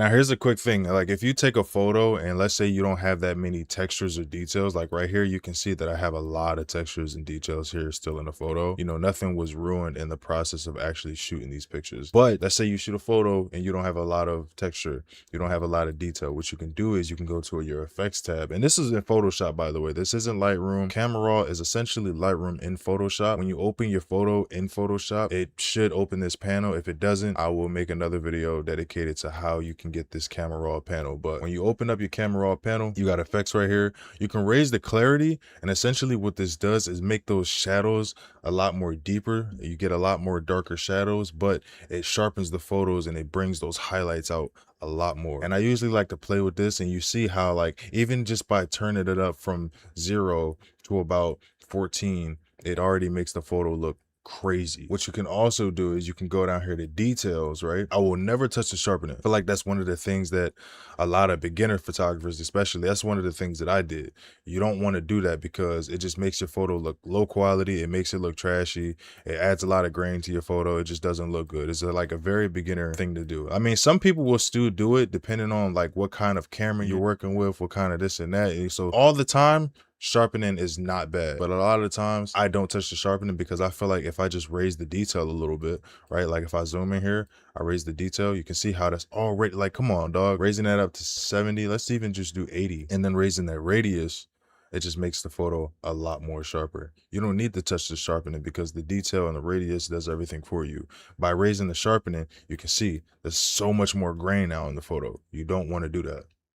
Now, here's a quick thing. Like if you take a photo and let's say you don't have that many textures or details, like right here, you can see that I have a lot of textures and details here still in the photo. You know, nothing was ruined in the process of actually shooting these pictures. But let's say you shoot a photo and you don't have a lot of texture, you don't have a lot of detail. What you can do is you can go to your effects tab. And this is in Photoshop, by the way. This isn't Lightroom. Camera Raw is essentially Lightroom in Photoshop. When you open your photo in Photoshop, it should open this panel. If it doesn't, I will make another video dedicated to how you can get this Camera Raw panel. But when you open up your Camera Raw panel, you got effects right here. You can raise the clarity, and essentially what this does is make those shadows a lot more deeper. You get a lot more darker shadows, but it sharpens the photos and it brings those highlights out a lot more. And I usually like to play with this, and you see how like even just by turning it up from 0 to about 14, it already makes the photo look crazy. What you can also do is you can go down here to details, right? I will never touch the sharpening. I feel like that's one of the things that a lot of beginner photographers, especially, that's one of the things that I did. You don't want to do that because it just makes your photo look low quality. It makes it look trashy. It adds a lot of grain to your photo. It just doesn't look good. It's like a very beginner thing to do. I mean, some people will still do it depending on like what kind of camera you're working with, what kind of this and that. And so all the time, sharpening is not bad, but a lot of the times I don't touch the sharpening because I feel like if I just raise the detail a little bit, right? Like if I zoom in here, I raise the detail, you can see how that's already like, come on, dog, raising that up to 70. Let's even just do 80 and then raising that radius. It just makes the photo a lot more sharper. You don't need to touch the sharpening because the detail and the radius does everything for you. By raising the sharpening, you can see there's so much more grain now in the photo. You don't want to do that.